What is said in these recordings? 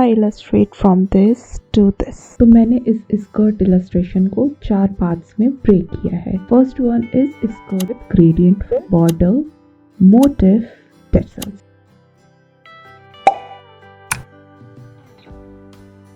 I illustrate from this to this. तो मैंने इस स्कर्ट इलस्ट्रेशन को 4 पार्ट्स में ब्रेक किया है. First one is skirt gradient fill, border, motif, tassels.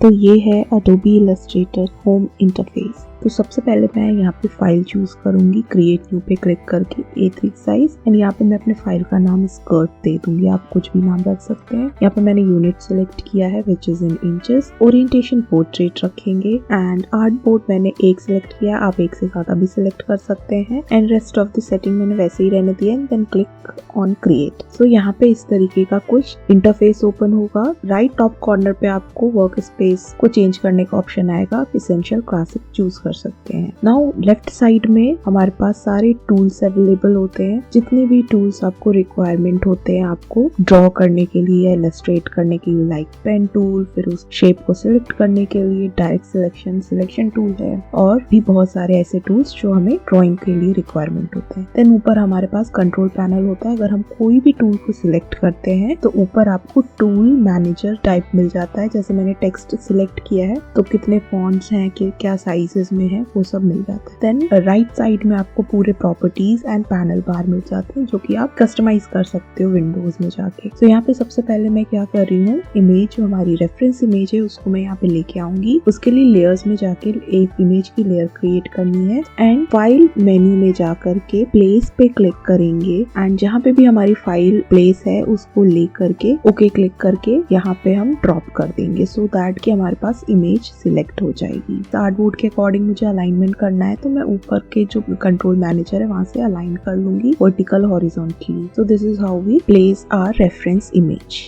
तो ये है Adobe Illustrator होम इंटरफेस. तो सबसे पहले मैं यहाँ पे फाइल चूज करूंगी, क्रिएट न्यू पे क्लिक करके A3 साइज, एंड यहाँ पे मैं अपने फाइल का नाम स्कर्ट दे दूंगी. आप कुछ भी नाम रख सकते हैं. यहाँ पे मैंने यूनिट सिलेक्ट किया है which is in inches. Orientation portrait रखेंगे एंड आर्ट बोर्ड मैंने एक सिलेक्ट किया, आप एक से ज्यादा भी सिलेक्ट कर सकते हैं. And rest of the setting मैंने वैसे ही रहने दिया and then click on create. So यहाँ पे इस तरीके का कुछ इंटरफेस ओपन होगा. राइट टॉप कॉर्नर पे आपको वर्क स्पेस को चेंज करने का ऑप्शन आएगा. आप इसेंशियल क्लासिक चूज कर सकते हैं. नाउ लेफ्ट साइड में हमारे पास सारे टूल्स अवेलेबल होते हैं. जितने भी टूल्स आपको रिक्वायरमेंट होते हैं आपको ड्रॉ करने के लिए, इलस्ट्रेट करने के लिए, लाइक पेन टूल, फिर उस शेप को सिलेक्ट करने के लिए डायरेक्ट सिलेक्शन टूल है, और भी बहुत सारे ऐसे टूल्स जो हमें ड्रॉइंग के लिए रिक्वायरमेंट होते हैं. देन ऊपर हमारे पास कंट्रोल पैनल होता है. अगर हम कोई भी टूल को सिलेक्ट करते हैं तो ऊपर आपको टूल मैनेजर टाइप मिल जाता है. जैसे मैंने टेक्स्ट सिलेक्ट किया है तो कितने फॉन्ट्स हैं, क्या साइजेस में है, वो सब मिल जाता है. देन राइट साइड में आपको पूरे प्रॉपर्टीज एंड पैनल बार मिल जाते हैं जो कि आप कस्टमाइज कर सकते हो विंडोज में जाके. तो यहाँ पे सबसे पहले मैं क्या कर रही हूँ, इमेज जो हमारी रेफरेंस इमेज है उसको मैं यहाँ पे लेके आऊंगी. उसके लिए लेयर्स में जाके एक इमेज की लेयर क्रिएट करनी है एंड फाइल मेन्यू में जाकर के प्लेस पे क्लिक करेंगे एंड जहाँ पे भी हमारी फाइल प्लेस है उसको ले करके ओके क्लिक करके यहाँ पे हम ड्रॉप कर देंगे सो दैट कि हमारे पास इमेज सिलेक्ट हो जाएगी. आर्टबोर्ड के अकॉर्डिंग मुझे अलाइनमेंट करना है तो मैं ऊपर के जो कंट्रोल मैनेजर है वहां से अलाइन कर लूंगी vertical horizontally. So this is how we place our reference image.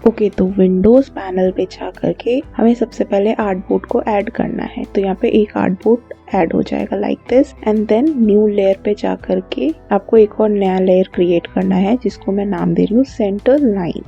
Okay, तो विंडोज पैनल पे जा करके हमें सबसे पहले आर्टबोर्ड को ऐड करना है. तो यहाँ पे एक आर्टबोर्ड ऐड हो जाएगा like this and then new layer पे जा करके आपको एक और नया लेयर क्रिएट करना है जिसको मैं नाम दे रही हूँ सेंटर लाइन,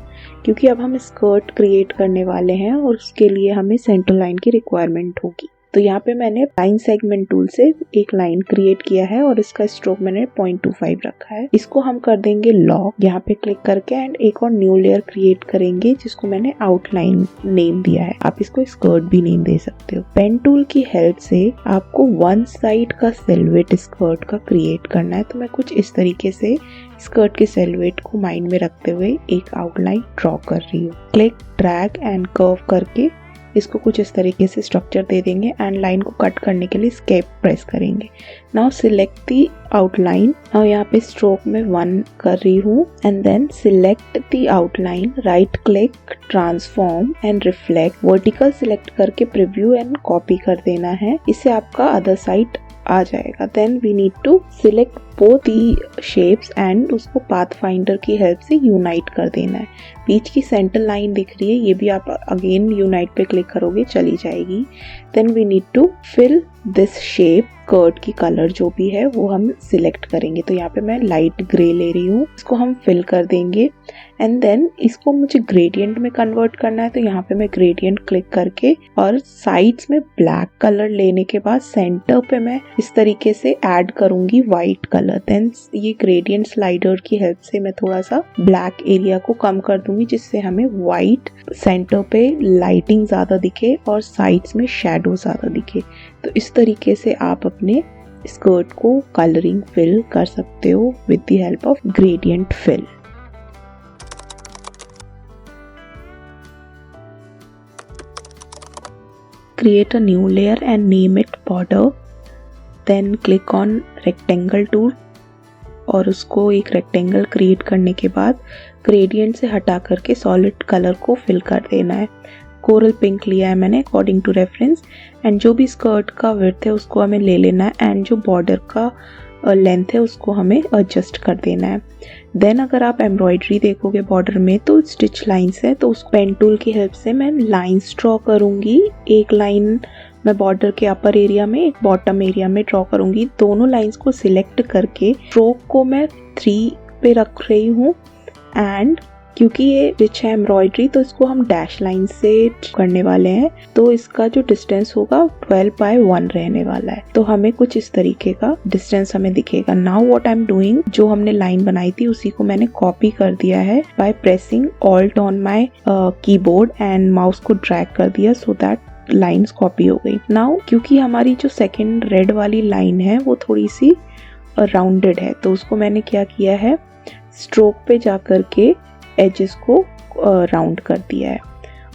क्योंकि अब हम स्कर्ट क्रिएट करने वाले हैं और उसके लिए हमें सेंटर लाइन की रिक्वायरमेंट होगी. तो यहाँ पे मैंने लाइन सेगमेंट टूल से एक लाइन क्रिएट किया है और इसका स्ट्रोक मैंने 0.25 रखा है. इसको हम कर देंगे लॉक यहाँ पे क्लिक करके एंड एक और न्यू लेयर क्रिएट करेंगे जिसको मैंने आउटलाइन नेम दिया है. आप इसको स्कर्ट भी नेम दे सकते हो. पेन टूल की हेल्प से आपको वन साइड का सिलुएट स्कर्ट का क्रिएट करना है. तो मैं कुछ इस तरीके से स्कर्ट के सिलुएट को माइंड में रखते हुए एक आउटलाइन ड्रॉ कर रही हूँ. क्लिक, ड्रैग एंड कर्व करके इसको कुछ इस तरीके से स्ट्रक्चर दे देंगे एंड लाइन को कट करने के लिए एस्केप प्रेस करेंगे. Now select the outline. Now यहाँ पे स्ट्रोक में 1 कर रही हूँ and then select the outline, right click, transform and reflect, vertical select करके प्रीव्यू एंड कॉपी कर देना है. इससे आपका अदर साइड आ जाएगा. Then we need to select both the shapes and उसको पाथ फाइंडर की हेल्प से यूनाइट कर देना है. बीच की सेंटर लाइन दिख रही है, ये भी आप अगेन यूनाइट पे क्लिक करोगे चली जाएगी. Then we need to fill this shape. Skirt की कलर जो भी है वो हम सिलेक्ट करेंगे. तो यहाँ पे मैं लाइट ग्रे ले रही हूँ, इसको हम फिल कर देंगे एंड देन इसको मुझे ग्रेडियंट में कन्वर्ट करना है. तो यहाँ पे मैं ग्रेडियंट क्लिक करके और साइड्स में ब्लैक कलर लेने के बाद सेंटर पे मैं इस तरीके से ऐड करूंगी व्हाइट कलर. देन ये ग्रेडियंट स्लाइडर की हेल्प से मैं थोड़ा सा ब्लैक एरिया को कम कर दूंगी जिससे हमें व्हाइट सेंटर पे लाइटिंग ज्यादा दिखे और साइड्स में शेडो ज्यादा दिखे. तो इस तरीके से आप अपने स्कर्ट को कलरिंग फिल कर सकते हो with the help of gradient fill. Create a new layer and name it border. Then click on rectangle tool और उसको एक रेक्टेंगल क्रिएट करने के बाद ग्रेडियंट से हटा करके सॉलिड कलर को फिल कर देना है. कोरल पिंक लिया है मैंने अकॉर्डिंग टू रेफरेंस एंड जो भी स्कर्ट का विड्थ है उसको हमें ले लेना है एंड जो बॉर्डर का लेंथ है उसको हमें एडजस्ट कर देना है. देन अगर आप एम्ब्रॉयडरी देखोगे बॉर्डर में तो स्टिच लाइंस है, तो उस पेन टूल की हेल्प से मैं लाइंस ड्रॉ करूंगी. एक लाइन मैं बॉर्डर के अपर एरिया में, एक बॉटम एरिया में ड्रॉ करूंगी. दोनों लाइंस को सिलेक्ट करके स्ट्रोक को मैं 3 पे रख रही हूँ एंड क्योंकि ये रिच है एम्ब्रॉयडरी तो इसको हम डैश लाइन से करने वाले हैं, तो इसका जो डिस्टेंस होगा 12/1 रहने वाला है। तो हमें कुछ इस तरीके का डिस्टेंस हमें दिखेगा। Now what I am doing, जो हमने लाइन बनाई थी उसी को मैंने कॉपी कर दिया है by pressing alt on my keyboard and mouse को ड्रैग कर दिया सो दैट लाइन्स कॉपी हो गई। नाउ क्योंकि हमारी जो सेकेंड रेड वाली लाइन है वो थोड़ी सी राउंडेड है, तो उसको मैंने क्या किया है, स्ट्रोक पे जाकर के एजेस को राउंड कर दिया है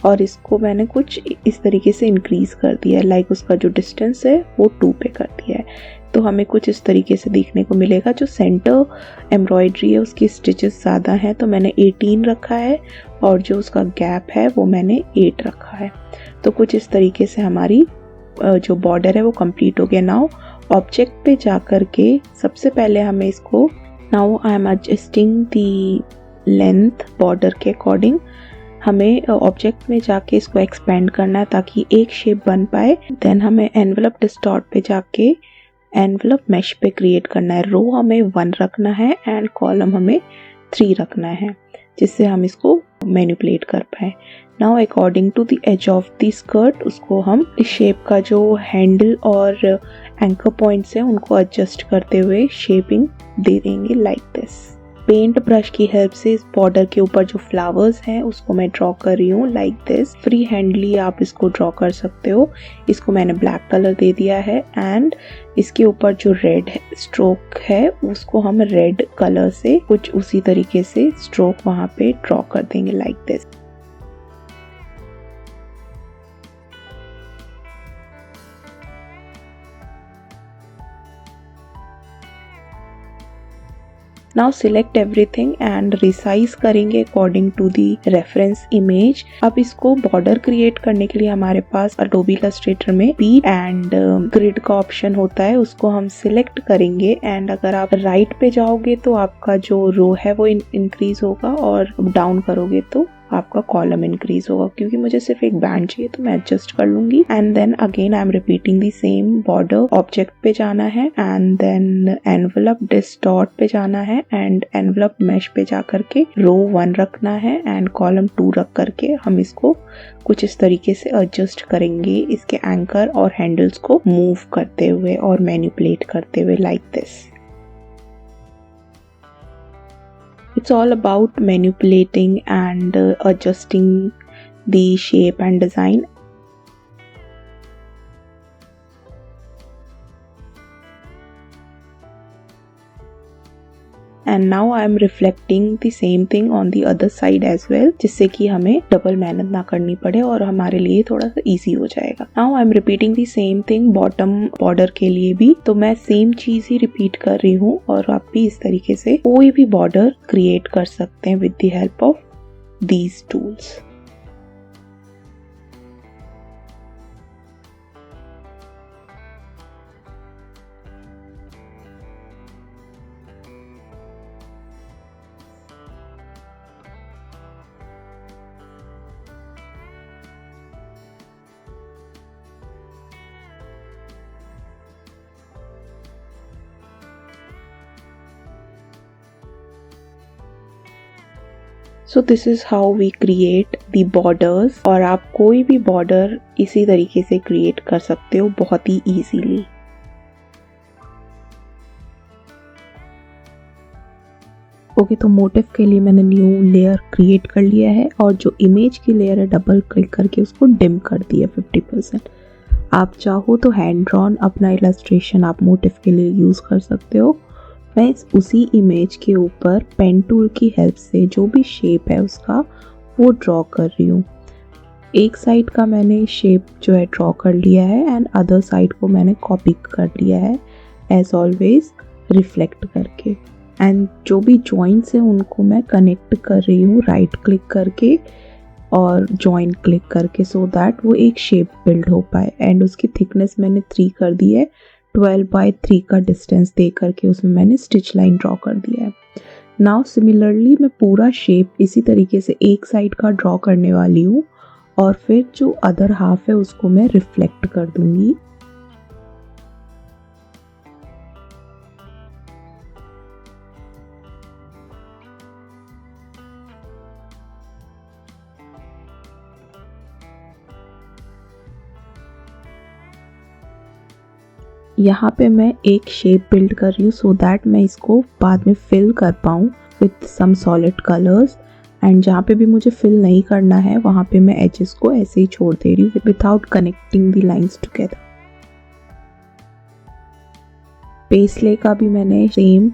और इसको मैंने कुछ इस तरीके से इंक्रीज कर दिया है। लाइक उसका जो डिस्टेंस है वो 2 पे कर दिया है, तो हमें कुछ इस तरीके से देखने को मिलेगा। जो सेंटर एम्ब्रॉयडरी है उसकी स्टिचेस ज़्यादा हैं तो मैंने 18 रखा है और जो उसका गैप है वो मैंने 8 रखा है। तो कुछ इस तरीके से हमारी जो बॉर्डर है वो कंप्लीट हो गया। नाउ ऑब्जेक्ट पे जाकर के सबसे पहले हमें इसको, now I M adjusting the length border के अकॉर्डिंग। हमें ऑब्जेक्ट में जाके इसको एक्सपेंड करना है ताकि एक शेप बन पाए। देन हमें एनवलप डिस्टॉर्ट पे जाके एनवलप मैश पे क्रिएट करना है। रो हमें 1 रखना है एंड कॉलम हमें 3 रखना है जिससे हम इसको मैनिपुलेट कर पाए। Now according to the edge of the skirt उसको हम इस शेप का जो हैंडल और एंकर पॉइंट्स हैं उनको एडजस्ट करते हुए शेपिंग दे देंगे लाइक दिस। पेंट ब्रश की हेल्प से इस बॉर्डर के ऊपर जो फ्लावर्स हैं उसको मैं ड्रॉ कर रही हूँ लाइक दिस। फ्री हैंडली आप इसको ड्रॉ कर सकते हो। इसको मैंने ब्लैक कलर दे दिया है एंड इसके ऊपर जो रेड स्ट्रोक है उसको हम रेड कलर से कुछ उसी तरीके से स्ट्रोक वहाँ पे ड्रॉ कर देंगे like this. Now select everything and resize करेंगे according to the reference image। अब इसको border create करने के लिए हमारे पास Adobe Illustrator में bead and grid का ऑप्शन होता है, उसको हम select करेंगे एंड अगर आप right पे जाओगे तो आपका जो रो है वो इंक्रीज होगा और डाउन करोगे तो आपका कॉलम इंक्रीज होगा। क्योंकि मुझे सिर्फ एक बैंड चाहिए तो मैं एडजस्ट कर लूंगी and then again I am repeating the same. Border object पे जाना है एंड देन एनवलप डिस्टॉर्ट पे जाना है एंड एनवलप मैश पे जा करके रो 1 रखना है एंड कॉलम 2 रख करके हम इसको कुछ इस तरीके से एडजस्ट करेंगे, इसके एंकर और हैंडल्स को मूव करते हुए और मैनिपुलेट करते हुए like this. It's all about manipulating and adjusting the shape and design. And now I am reflecting the same thing on the other side as well, जिससे कि हमें डबल मेहनत ना करनी पड़े और हमारे लिए थोड़ा सा इजी हो जाएगा। Now I am repeating the same thing bottom border के लिए भी, तो मैं सेम चीज ही रिपीट कर रही हूँ और आप भी इस तरीके से कोई भी बॉर्डर क्रिएट कर सकते हैं with the help of these tools. So this is how we create the borders और आप कोई भी बॉर्डर इसी तरीके से क्रिएट कर सकते हो बहुत ही इजीली। ओके, तो मोटिव के लिए मैंने न्यू लेयर क्रिएट कर लिया है और जो इमेज की लेयर है डबल क्लिक करके उसको डिम कर दिया 50%। आप चाहो तो हैंड ड्रॉन अपना इलस्ट्रेशन आप मोटिव के लिए यूज़ कर सकते हो। मैं उसी इमेज के ऊपर पेन टूल की हेल्प से जो भी शेप है उसका वो ड्रॉ कर रही हूँ। एक साइड का मैंने शेप जो है ड्रॉ कर लिया है एंड अदर साइड को मैंने कॉपी कर लिया है एज ऑलवेज रिफ्लेक्ट करके। एंड जो भी जॉइंट्स हैं उनको मैं कनेक्ट कर रही हूँ राइट क्लिक करके और जॉइन क्लिक करके सो दैट वो एक शेप बिल्ड हो पाए। एंड उसकी थिकनेस मैंने 3 कर दी है। 12/3 का डिस्टेंस दे करके उसमें मैंने स्टिच लाइन ड्रॉ कर दिया है। नाउ सिमिलरली मैं पूरा शेप इसी तरीके से एक साइड का ड्रॉ करने वाली हूँ और फिर जो अदर हाफ है उसको मैं रिफ्लेक्ट कर दूंगी। यहाँ पे मैं एक शेप बिल्ड कर रही हूँ सो दैट मैं इसको बाद में फिल कर पाऊँ with some solid colours. And जहाँ पे भी मुझे फिल नहीं करना है वहाँ पे मैं एजेस को ऐसे ही छोड़ दे रही हूँ without connecting the lines together. Paisley का भी मैंने सेम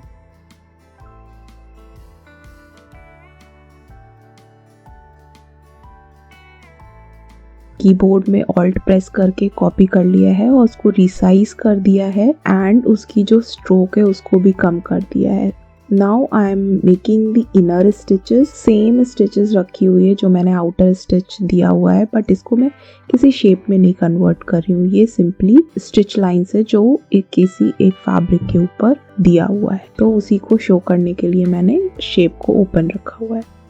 कीबोर्ड में ऑल्ट प्रेस करके कॉपी कर लिया है और उसको रिसाइज कर दिया है एंड उसकी जो स्ट्रोक है उसको भी कम कर दिया है। Now I am making the inner stitches. Same stitches रखी हुई है जो मैंने आउटर स्टिच दिया हुआ है, बट इसको मैं किसी शेप में नहीं कन्वर्ट कर रही हूँ। ये सिंपली स्टिच लाइंस है जो किसी एक फैब्रिक के ऊपर दिया हुआ है, तो उसी को शो करने के लिए मैंने शेप को ओपन रखा हुआ है।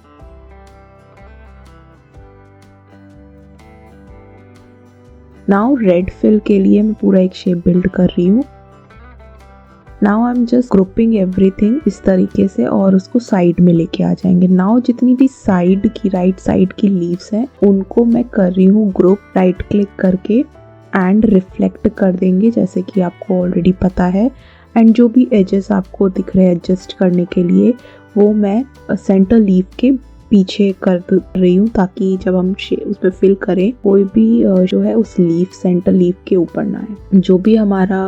नाउ रेड फिल के लिए मैं पूरा एक शेप बिल्ड कर रही हूँ। Now I am just grouping everything इस तरीके से और उसको साइड में लेके आ जाएंगे। नाउ जितनी भी साइड की राइट साइड की लीव्स हैं उनको मैं कर रही हूँ ग्रुप, राइट क्लिक करके एंड रिफ्लेक्ट कर देंगे जैसे कि आपको ऑलरेडी पता है। एंड जो भी एजेस आपको दिख रहे हैं एडजस्ट करने के लिए वो मैं सेंटर लीव के पीछे कर रही हूँ ताकि जब हम उसमें फिल करें कोई भी जो है उस लीफ सेंटर लीफ के ऊपर ना है। जो भी हमारा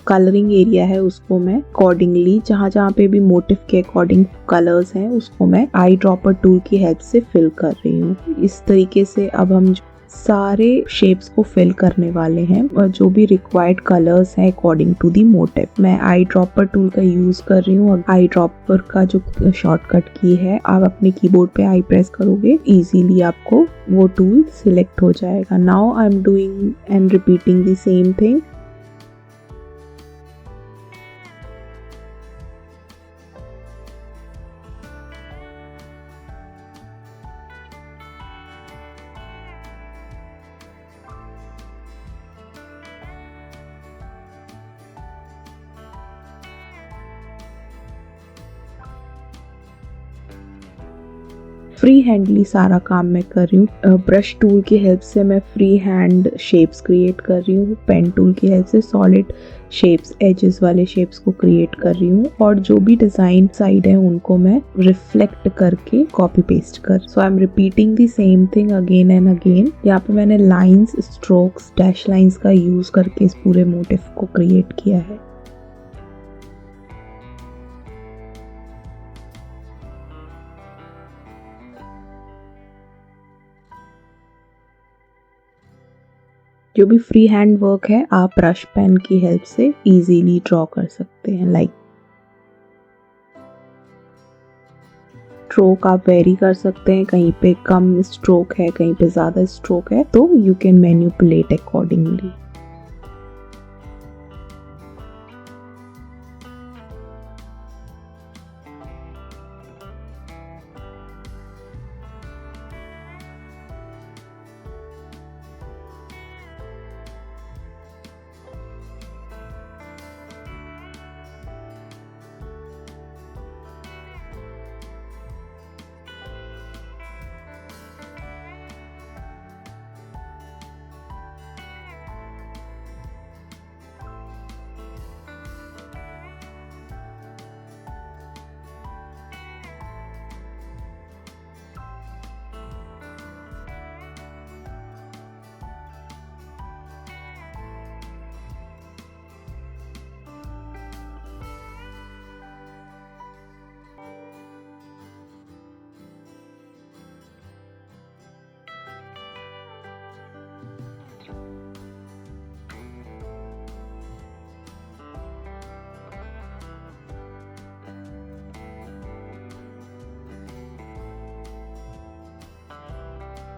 कलरिंग एरिया है उसको मैं अकॉर्डिंगली जहाँ जहाँ पे भी मोटिव के अकॉर्डिंग कलर्स हैं उसको मैं आई ड्रॉपर टूल की हेल्प से फिल कर रही हूँ। इस तरीके से अब हम सारे शेप्स को फिल करने वाले हैं और जो भी रिक्वायर्ड कलर्स हैं अकॉर्डिंग टू दी मोटिव। मैं आई ड्रॉपर टूल का यूज कर रही हूँ। आई ड्रॉपर का जो शॉर्टकट की है, आप अपने कीबोर्ड पे आई प्रेस करोगे इजीली आपको वो टूल सिलेक्ट हो जाएगा। Now I am doing and repeating the same thing. Free हैंडली सारा काम मैं कर रही हूँ। ब्रश टूल की हेल्प से मैं फ्री हैंड शेप्स क्रिएट कर रही हूँ। पेन टूल की हेल्प से सॉलिड शेप्स, एजेस वाले शेप्स को क्रिएट कर रही हूँ और जो भी डिजाइन साइड है उनको मैं रिफ्लेक्ट करके कॉपी पेस्ट कर। So I am repeating the same thing again and again. यहाँ पे मैंने लाइंस, स्ट्रोक्स, डैश लाइंस का यूज करके इस पूरे मोटिव को क्रिएट किया है। जो भी फ्री हैंड वर्क है आप ब्रश पेन की हेल्प से इजीली ड्रॉ कर सकते हैं। लाइक स्ट्रोक आप वेरी कर सकते हैं, कहीं पे कम स्ट्रोक है कहीं पे ज्यादा स्ट्रोक है, तो यू कैन मैनिपुलेट अकॉर्डिंगली।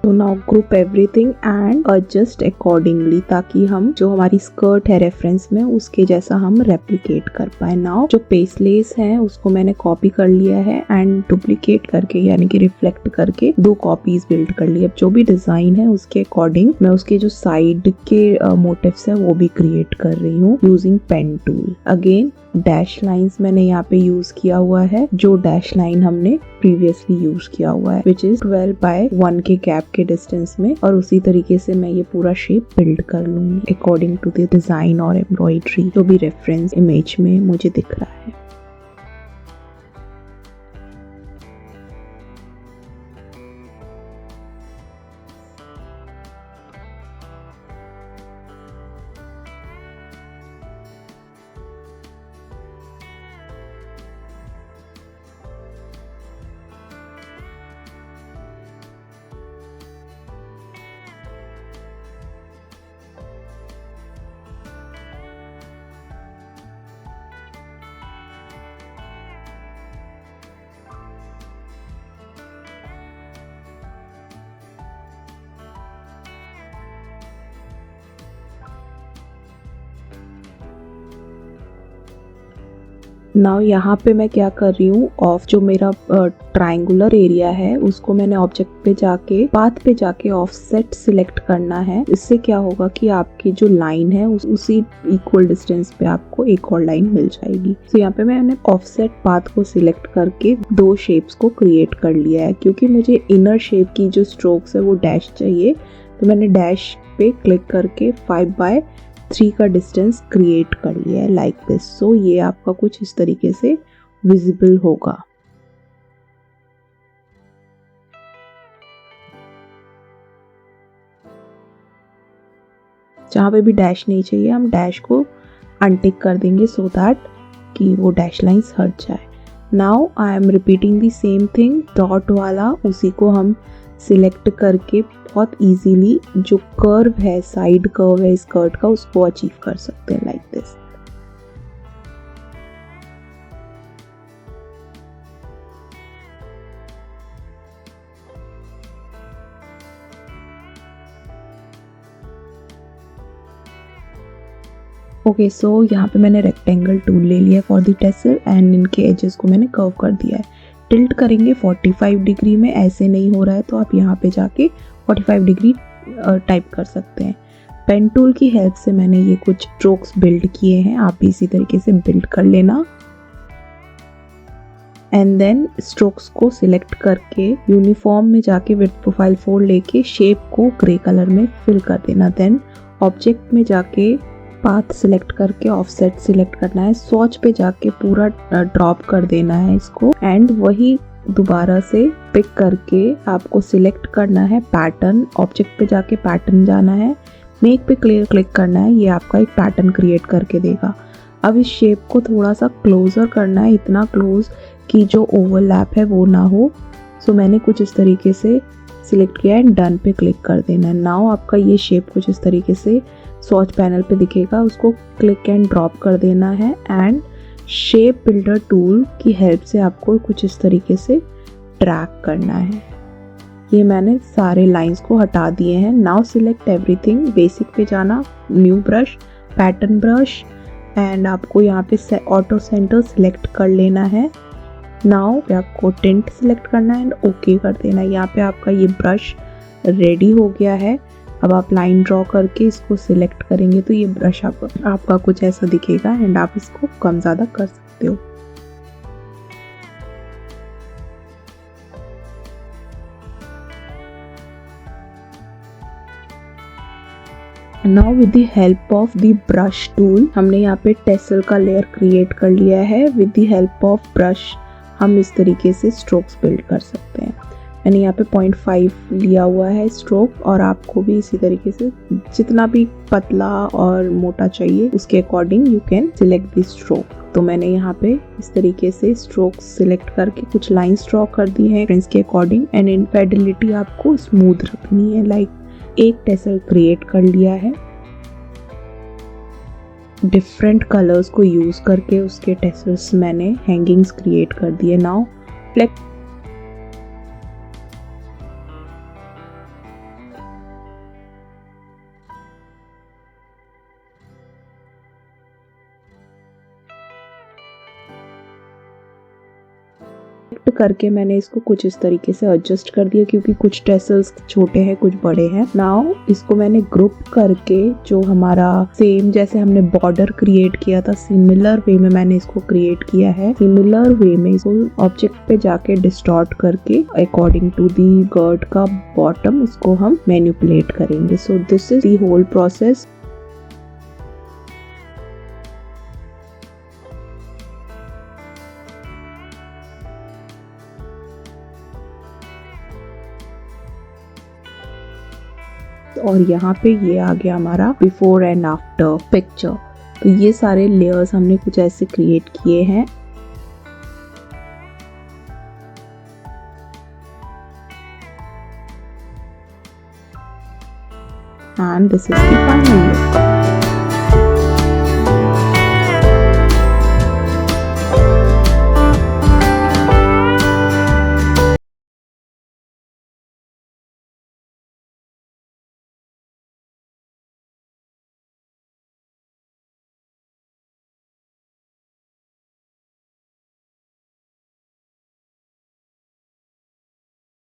तो now group everything and adjust accordingly ताकि हम जो हमारी स्कर्ट है रेफरेंस में उसके जैसा हम रेप्लिकेट कर पाए। नाउ जो पेस्लेस है उसको मैंने कॉपी कर लिया है एंड डुप्लीकेट करके यानी कि रिफ्लेक्ट करके 2 कॉपीज बिल्ड कर ली। अब जो भी डिजाइन है उसके अकॉर्डिंग मैं उसके जो साइड के मोटिव्स है वो भी क्रिएट कर रही हूँ using pen tool. Again dash lines मैंने यहाँ पे यूज किया हुआ है, जो डैश लाइन हमने प्रीवियसली यूज किया हुआ है, विच इज 12/1 के गैप के डिस्टेंस में। और उसी तरीके से मैं ये पूरा शेप बिल्ड कर लूंगी अकॉर्डिंग टू द डिजाइन और एम्ब्रॉयडरी जो भी रेफरेंस इमेज में मुझे दिख रहा है। नाउ यहाँ पे मैं क्या कर रही हूँ, ऑफ जो मेरा ट्रायंगुलर एरिया है उसको मैंने ऑब्जेक्ट पे जाके पाथ पे जाके ऑफसेट सिलेक्ट करना है। इससे क्या होगा कि आपकी जो लाइन है उसी इक्वल डिस्टेंस पे आपको एक और लाइन मिल जाएगी। तो यहाँ पे मैंने ऑफसेट पाथ को सिलेक्ट करके दो शेप्स को क्रिएट कर लिया है। क्योंकि मुझे इनर शेप की जो स्ट्रोक्स है वो डैश चाहिए, तो मैंने डैश पे क्लिक करके 5/3 का डिस्टेंस क्रिएट कर लिया है लाइक दिस। सो ये आपका कुछ इस तरीके से विजिबल होगा। जहाँ पे भी डैश नहीं चाहिए हम डैश को अनटिक कर देंगे सो दैट कि वो डैश लाइंस हट जाए। Now I am repeating the same thing, dot वाला उसी को हम सिलेक्ट करके बहुत इजीली जो कर्व है, साइड कर्व है स्कर्ट का, उसको अचीव कर सकते हैं लाइक दिस। ओके, सो यहाँ पे मैंने रेक्टेंगल टूल ले लिया फॉर द टेसल एंड इनके एजेस को मैंने कर्व कर दिया है। टिल्ट करेंगे 45 डिग्री में, ऐसे नहीं हो रहा है तो आप यहाँ पे जाके 45 डिग्री टाइप कर सकते हैं। पेन टूल की हेल्प से मैंने ये कुछ स्ट्रोक्स बिल्ड किए हैं, आप भी इसी तरीके से बिल्ड कर लेना। एंड देन स्ट्रोक्स को सिलेक्ट करके यूनिफॉर्म में जाके विड्थ प्रोफाइल 4 लेके शेप को ग्रे कलर में फिल कर देना। देन ऑब्जेक्ट में जाके पाथ सिलेक्ट करके ऑफसेट सिलेक्ट करना है, स्वॉच पे जाके पूरा ड्रॉप कर देना है इसको एंड वही दोबारा से पिक करके आपको सिलेक्ट करना है पैटर्न। ऑब्जेक्ट पे जाके पैटर्न जाना है, मेक पे क्लिक करना है, ये आपका एक पैटर्न क्रिएट करके देगा। अब इस शेप को थोड़ा सा क्लोजर करना है, इतना क्लोज कि जो ओवरलैप है वो ना हो। सो मैंने कुछ इस तरीके से सिलेक्ट किया है, डन पे क्लिक कर देना है। नाउ आपका ये शेप कुछ इस तरीके से स्वॉच पैनल पे दिखेगा, उसको क्लिक एंड ड्रॉप कर देना है एंड शेप बिल्डर टूल की हेल्प से आपको कुछ इस तरीके से ट्रैक करना है। ये मैंने सारे लाइंस को हटा दिए हैं। नाउ सिलेक्ट एवरीथिंग, बेसिक पे जाना, new brush, pattern brush and आपको यहाँ पे ऑटो सेंटर सिलेक्ट कर लेना है। नाउ पे आपको टिंट सिलेक्ट करना है एंड ओके कर देना है। यहाँ पे आपका ये ब्रश रेडी हो गया है। अब आप लाइन ड्रॉ करके इसको सिलेक्ट करेंगे तो ये ब्रश आपका कुछ ऐसा दिखेगा एंड आप इसको कम ज़्यादा कर सकते हो। Now with the help of the brush tool हमने यहाँ पे टेसल का लेयर क्रिएट कर लिया है। With the help of brush हम इस तरीके से स्ट्रोक्स बिल्ड कर सकते हैं। मैंने यहाँ पे 0.5 लिया हुआ है स्ट्रोक और आपको भी इसी तरीके से जितना भी पतला और मोटा चाहिए उसके according you can select the stroke. तो मैंने यहाँ पे इस तरीके से स्ट्रोक सिलेक्ट करके कुछ लाइंस ड्रॉ कर दी है फ्रेंड्स के अकॉर्डिंग एंड इनफेडिलिटी आपको स्मूथ रखनी है। लाइक एक टेसल क्रिएट कर लिया है, डिफरेंट कलर्स को यूज करके उसके टेसल्स मैंने हैंगिंग्स क्रिएट कर दिए। नाउ फ्लेक्स शिफ्ट करके मैंने इसको कुछ इस तरीके से एडजस्ट कर दिया क्योंकि कुछ टेसल्स छोटे हैं कुछ बड़े हैं। नाउ इसको मैंने ग्रुप करके जो हमारा सेम जैसे हमने बॉर्डर क्रिएट किया था सिमिलर वे में मैंने इसको क्रिएट किया है। सिमिलर वे में इसको ऑब्जेक्ट पे जाके डिस्टॉर्ट करके अकॉर्डिंग टू दी गर्ट का बॉटम इसको हम मैनिपुलेट करेंगे। So this is the whole process. और यहाँ पे ये आ गया हमारा बिफोर एंड आफ्टर पिक्चर। तो ये सारे लेयर्स हमने कुछ ऐसे क्रिएट किए हैं। And this is the final look.